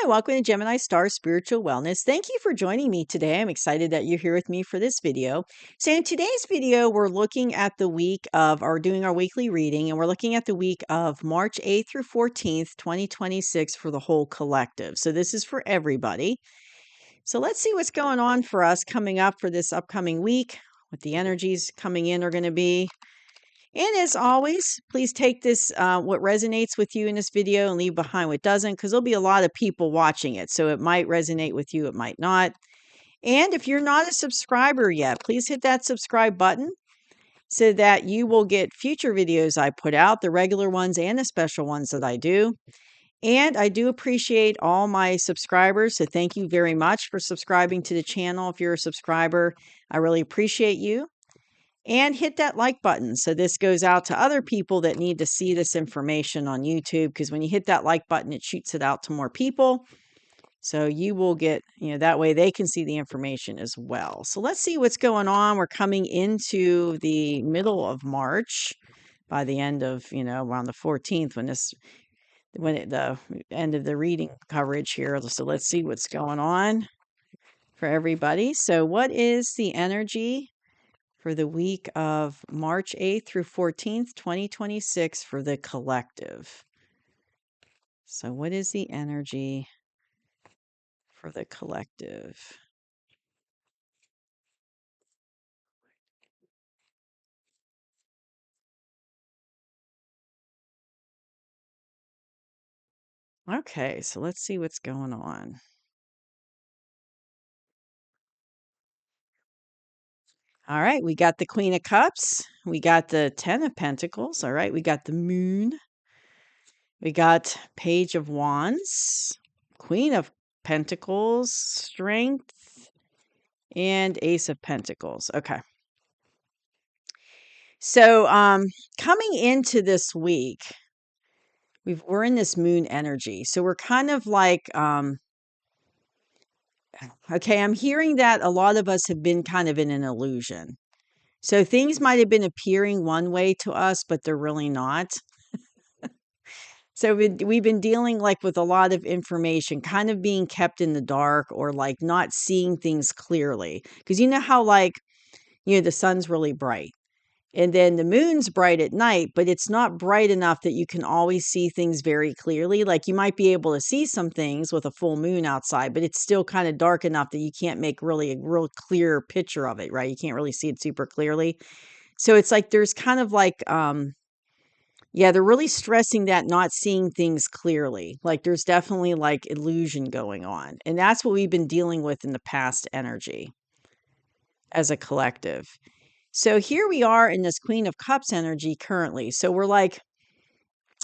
Hi, welcome to Gemini Star Spiritual Wellness. Thank you for joining me today. I'm excited that you're here with me for this video. So, in today's video, we're looking at the week of, or doing our weekly reading, and we're looking at the week of March 8th through 14th, 2026 for the whole collective. So, this is for everybody. So, let's see what's going on for us coming up for this upcoming week, what the energies coming in are going to be. And as always, please take this, what resonates with you in this video and leave behind what doesn't, because there'll be a lot of people watching it. So it might resonate with you, it might not. And if you're not a subscriber yet, please hit that subscribe button so that you will get future videos I put out, the regular ones and the special ones that I do. And I do appreciate all my subscribers. So thank you very much for subscribing to the channel. If you're a subscriber, I really appreciate you. And hit that like button so this goes out to other people that need to see this information on YouTube, because when you hit that like button, it shoots it out to more people. So you will get, that way they can see the information as well. So let's see what's going on. We're coming into the middle of March by the end of, around the 14th the end of the reading coverage here. So let's see what's going on for everybody. So what is the energy for the week of March 8th through 14th, 2026 for the collective? So what is the energy for the collective? Okay, so let's see what's going on. All right, we got the Queen of Cups. We got the Ten of Pentacles. All right, we got the Moon. We got Page of Wands, Queen of Pentacles, Strength, and Ace of Pentacles. Okay. So, coming into this week, we're in this moon energy. So we're kind of like, okay, I'm hearing that a lot of us have been kind of in an illusion. So things might have been appearing one way to us, but they're really not. So we've been dealing like with a lot of information kind of being kept in the dark, or like not seeing things clearly. Because you know how like, the sun's really bright. And then the moon's bright at night, but it's not bright enough that you can always see things very clearly. Like you might be able to see some things with a full moon outside, but it's still kind of dark enough that you can't make really a real clear picture of it, right? You can't really see it super clearly. So it's like there's kind of like, they're really stressing that not seeing things clearly. Like there's definitely like illusion going on. And that's what we've been dealing with in the past energy as a collective. So here we are in this Queen of Cups energy currently. So we're like,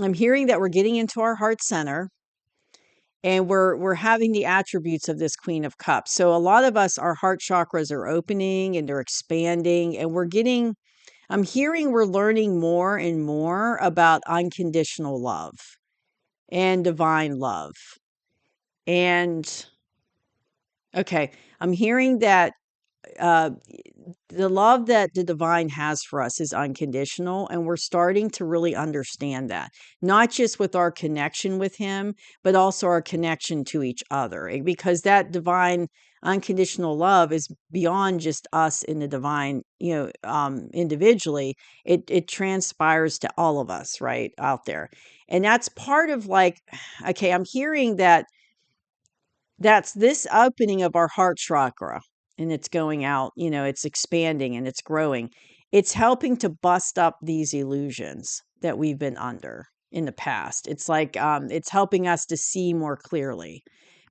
I'm hearing that we're getting into our heart center, and we're having the attributes of this Queen of Cups. So a lot of us, our heart chakras are opening and they're expanding, and I'm hearing we're learning more and more about unconditional love and divine love. And okay, I'm hearing that the love that the divine has for us is unconditional, and we're starting to really understand that, not just with our connection with him, but also our connection to each other, because that divine unconditional love is beyond just us in the divine, individually. It transpires to all of us right out there. And that's part of like, okay, I'm hearing that's this opening of our heart chakra, and it's going out, it's expanding and it's growing. It's helping to bust up these illusions that we've been under in the past. It's like, it's helping us to see more clearly,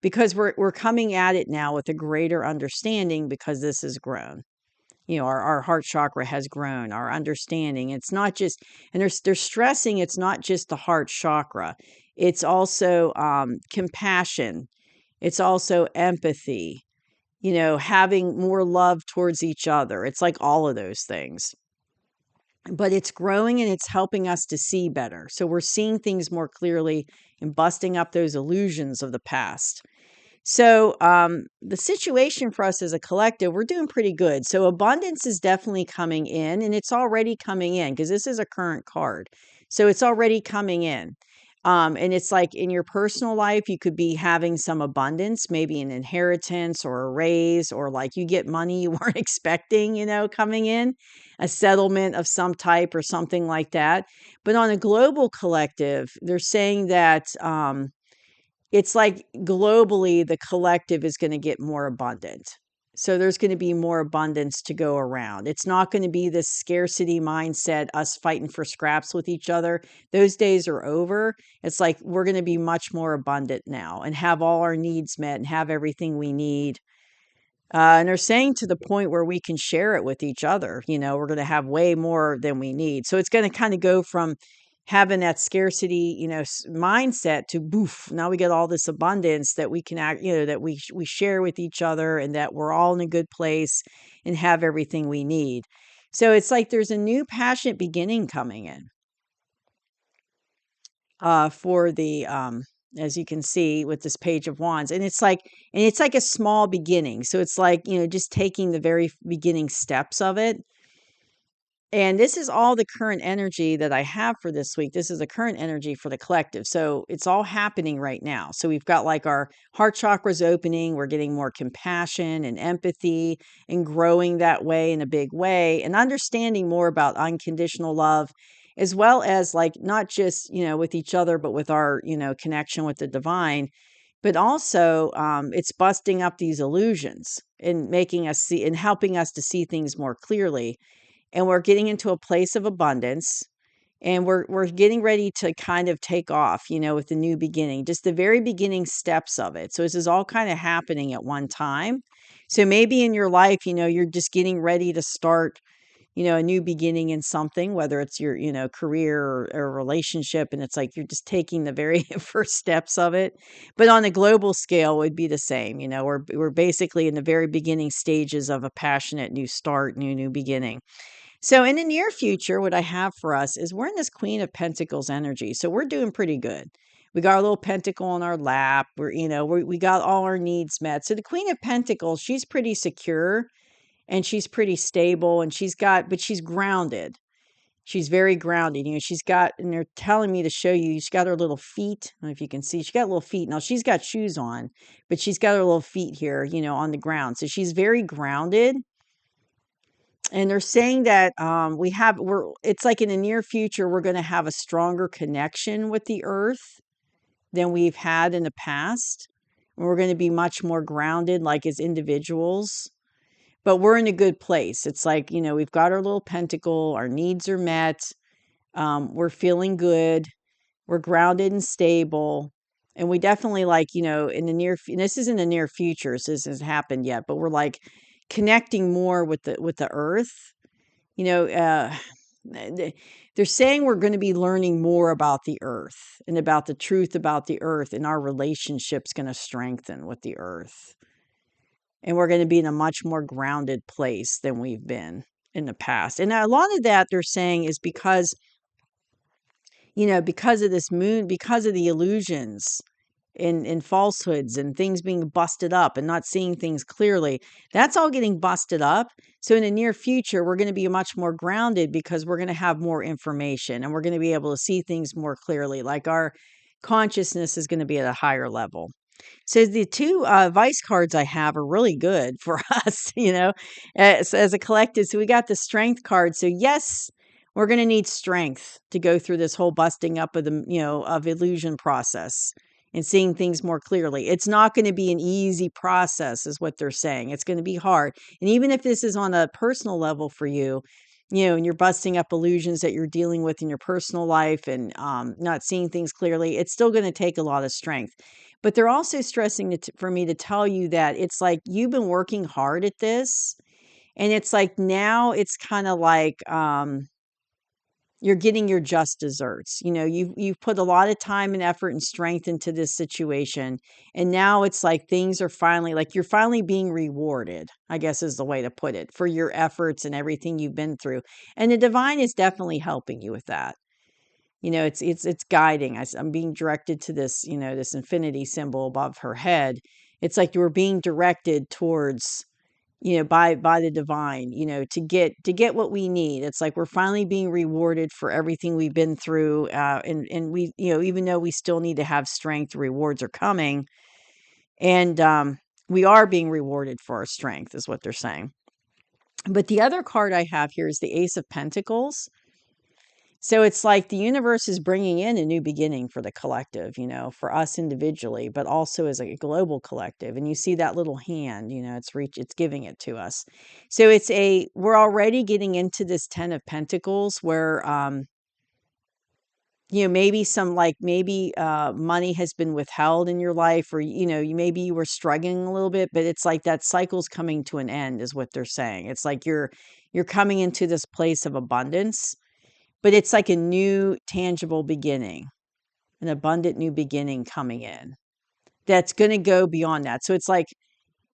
because we're coming at it now with a greater understanding, because this has grown. Our heart chakra has grown, our understanding. It's not just, and they're stressing, it's not just the heart chakra. It's also compassion. It's also empathy, having more love towards each other. It's like all of those things. But it's growing and it's helping us to see better. So we're seeing things more clearly and busting up those illusions of the past. So the situation for us as a collective, we're doing pretty good. So abundance is definitely coming in, and it's already coming in because this is a current card. So it's already coming in. And it's like in your personal life, you could be having some abundance, maybe an inheritance or a raise, or like you get money you weren't expecting, coming in, a settlement of some type or something like that. But on a global collective, they're saying that it's like globally, the collective is going to get more abundant. So there's going to be more abundance to go around. It's not going to be this scarcity mindset, us fighting for scraps with each other. Those days are over. It's like we're going to be much more abundant now and have all our needs met and have everything we need. And they're saying to the point where we can share it with each other. We're going to have way more than we need. So it's going to kind of go from having that scarcity, mindset to boof. Now we get all this abundance that we can act, that we share with each other, and that we're all in a good place and have everything we need. So it's like there's a new passionate beginning coming in for the as you can see with this page of wands, and it's like a small beginning, so it's like just taking the very beginning steps of it. And this is all the current energy that I have for this week. This is the current energy for the collective. So it's all happening right now. So we've got like our heart chakras opening. We're getting more compassion and empathy and growing that way in a big way and understanding more about unconditional love, as well as like not just, with each other, but with our, connection with the divine. But also, it's busting up these illusions and making us see and helping us to see things more clearly, and we're getting into a place of abundance, and we're getting ready to kind of take off, with the new beginning, just the very beginning steps of it. So this is all kind of happening at one time. So maybe in your life, you're just getting ready to start, a new beginning in something, whether it's your, career or relationship. And it's like you're just taking the very first steps of it. But on a global scale, it would be the same. We're basically in the very beginning stages of a passionate new start, new beginning. So in the near future, what I have for us is we're in this Queen of Pentacles energy. So we're doing pretty good. We got our little pentacle on our lap. We got all our needs met. So the Queen of Pentacles, she's pretty secure and she's pretty stable, and but she's grounded. She's very grounded. And they're telling me to show you, she's got her little feet. I don't know if you can see, she's got little feet. Now she's got shoes on, but she's got her little feet here, on the ground. So she's very grounded. And they're saying that it's like in the near future, we're going to have a stronger connection with the earth than we've had in the past. And we're going to be much more grounded, like as individuals. But we're in a good place. It's like, we've got our little pentacle, our needs are met. We're feeling good. We're grounded and stable. And we definitely in the this is in the near future, so this hasn't happened yet, but we're like connecting more with the earth. You know, uh, they're saying we're going to be learning more about the earth and about the truth about the earth, and our relationship's going to strengthen with the earth. And we're going to be in a much more grounded place than we've been in the past. And a lot of that they're saying is because of this moon, because of the illusions and falsehoods and things being busted up and not seeing things clearly. That's all getting busted up. So in the near future, we're going to be much more grounded because we're going to have more information and we're going to be able to see things more clearly. Like our consciousness is going to be at a higher level. So the two vice cards I have are really good for us, as a collective. So we got the strength card. So yes, we're going to need strength to go through this whole busting up of of illusion process and seeing things more clearly. It's not going to be an easy process, is what they're saying. It's going to be hard. And even if this is on a personal level for you, and you're busting up illusions that you're dealing with in your personal life and not seeing things clearly, it's still going to take a lot of strength. But they're also stressing it for me to tell you that it's like you've been working hard at this, and it's like now it's kind of like you're getting your just desserts. You've put a lot of time and effort and strength into this situation, and now it's like things are finally like you're finally being rewarded, I guess is the way to put it, for your efforts and everything you've been through. And the divine is definitely helping you with that. It's guiding. I'm being directed to this, this infinity symbol above her head. It's like you were being directed towards by the divine, to get what we need. It's like we're finally being rewarded for everything we've been through, and we, even though we still need to have strength, the rewards are coming, and we are being rewarded for our strength, is what they're saying. But the other card I have here is the Ace of Pentacles. So it's like the universe is bringing in a new beginning for the collective, for us individually, but also as a global collective. And you see that little hand, it's giving it to us. So we're already getting into this 10 of Pentacles where, maybe maybe money has been withheld in your life, or, maybe you were struggling a little bit, but it's like that cycle's coming to an end, is what they're saying. It's like you're coming into this place of abundance, but it's like a new tangible beginning, an abundant new beginning coming in that's going to go beyond that. So it's like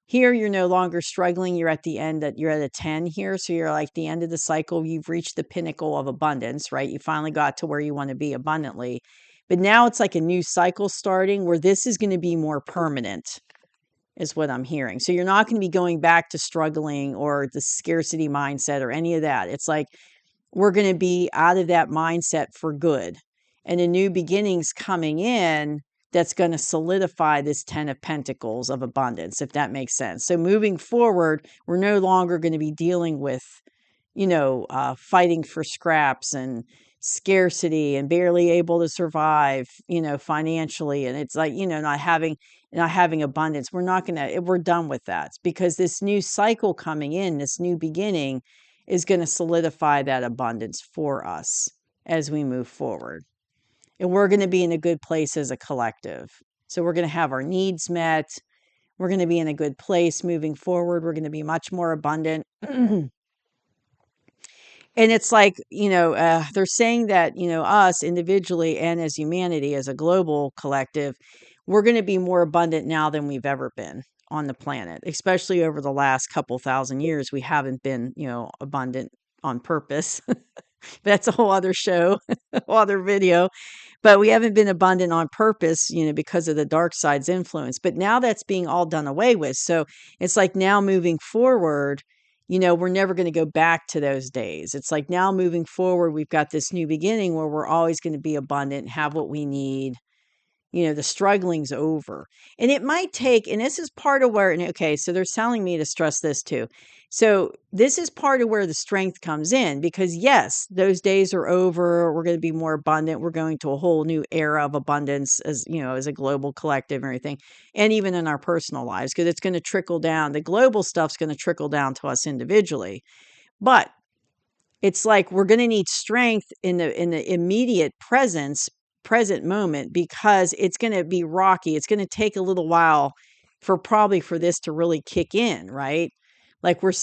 here you're no longer struggling. You're at the end, that you're at a 10 here. So you're like the end of the cycle. You've reached the pinnacle of abundance, right? You finally got to where you want to be abundantly. But now it's like a new cycle starting where this is going to be more permanent, is what I'm hearing. So you're not going to be going back to struggling or the scarcity mindset or any of that. It's like we're going to be out of that mindset for good, and a new beginning's coming in that's going to solidify this 10 of Pentacles of abundance, if that makes sense. So moving forward, we're no longer going to be dealing with, fighting for scraps and scarcity and barely able to survive, financially. And it's like, not having abundance. We're done with that, because this new cycle coming in, this new beginning, is going to solidify that abundance for us as we move forward. And we're going to be in a good place as a collective. So we're going to have our needs met. We're going to be in a good place moving forward. We're going to be much more abundant. And it's like, they're saying that, us individually and as humanity, as a global collective, we're going to be more abundant now than we've ever been on the planet, especially over the last couple thousand years. We haven't been, abundant on purpose. That's a whole other show, a whole other video. But we haven't been abundant on purpose, because of the dark side's influence. But now that's being all done away with. So it's like now moving forward, we're never going to go back to those days. It's like now moving forward, we've got this new beginning where we're always going to be abundant, have what we need. The struggling's over. And it might take, and this is part of where, and okay, so they're telling me to stress this too. So this is part of where the strength comes in, because yes, those days are over. We're going to be more abundant. We're going to a whole new era of abundance, as a global collective and everything. And even in our personal lives, because it's going to trickle down. The global stuff's going to trickle down to us individually. But it's like we're going to need strength in the immediate present moment, because it's going to be rocky. It's going to take a little while for this to really kick in, right? Like we're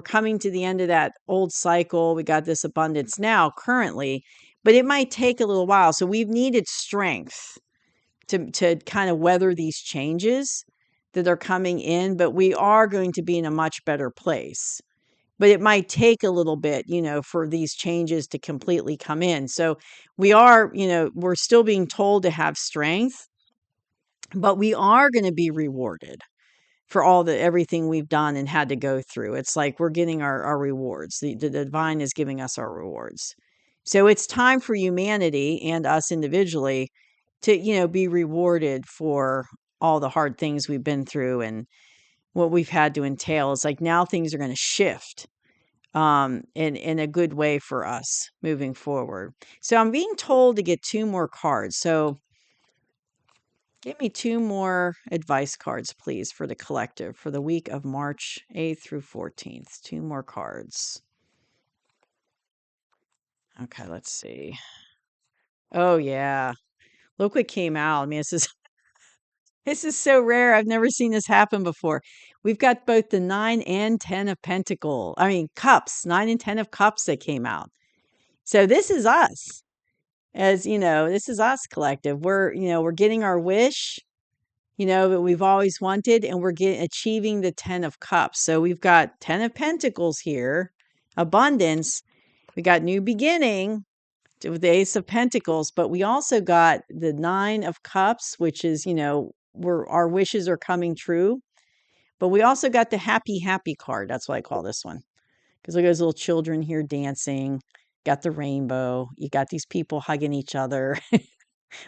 coming to the end of that old cycle. We got this abundance now currently, but it might take a little while. So we've needed strength to kind of weather these changes that are coming in, but we are going to be in a much better place. But it might take a little bit, for these changes to completely come in. So we're still being told to have strength, but we are going to be rewarded for everything we've done and had to go through. It's like we're getting our rewards. The divine is giving us our rewards. So it's time for humanity and us individually to, be rewarded for all the hard things we've been through and what we've had to entail. It's like now things are going to shift in a good way for us moving forward. So I'm being told to get 2 more cards. So give me 2 more advice cards, please, for the collective for the week of March 8th through 14th. 2 more cards. Okay, let's see. Oh yeah. Look what came out. I mean, this is so rare. I've never seen this happen before. We've got both the 9 and 10 of cups, 9 and 10 of cups that came out. So this is us. This is us collective. We're getting our wish, that we've always wanted, and we're achieving the 10 of cups. So we've got 10 of pentacles here, abundance. We got new beginning with the ace of pentacles, but we also got the 9 of cups, which is, where our wishes are coming true. But we also got the happy, happy card. That's what I call this one. Because look at those little children here dancing. Got the rainbow. You got these people hugging each other.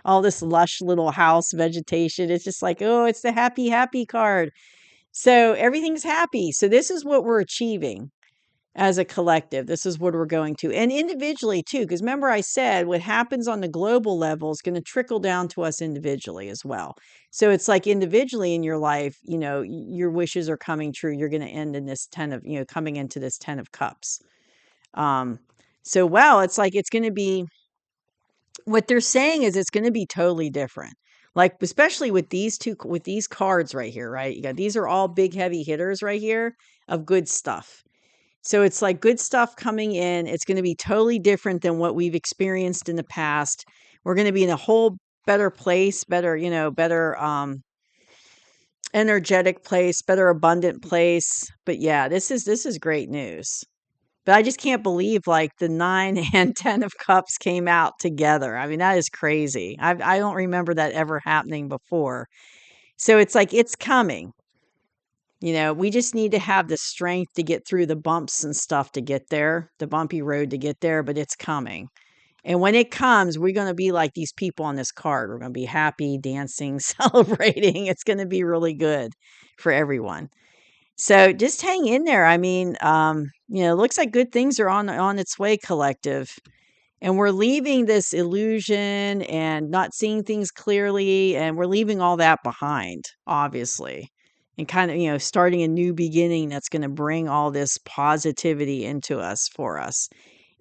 All this lush little house vegetation. It's just like, oh, it's the happy, happy card. So everything's happy. So this is what we're achieving as a collective. This is what we're going to, and individually too, because remember I said what happens on the global level is going to trickle down to us individually as well. So it's like individually in your life, your wishes are coming true. You're going to end in this 10 of, coming into this 10 of cups. So, wow, it's like, it's going to be, what they're saying is it's going to be totally different. Like, especially with these cards right here, right? You got, these are all big, heavy hitters right here of good stuff. So it's like good stuff coming in. It's going to be totally different than what we've experienced in the past. We're going to be in a whole better place, better, better energetic place, better abundant place. But yeah, this is great news. But I just can't believe like the 9 and 10 of cups came out together. I mean, that is crazy. I don't remember that ever happening before. So it's like it's coming. We just need to have the strength to get through the bumps and stuff to get there, the bumpy road to get there, but it's coming. And when it comes, we're going to be like these people on this card. We're going to be happy, dancing, celebrating. It's going to be really good for everyone. So just hang in there. I mean, it looks like good things are on its way, collective. And we're leaving this illusion and not seeing things clearly, and we're leaving all that behind, obviously. And kind of, starting a new beginning that's going to bring all this positivity into us for us,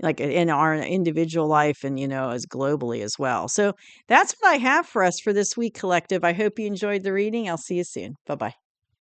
like in our individual life and, as globally as well. So that's what I have for us for this week, collective. I hope you enjoyed the reading. I'll see you soon. Bye bye.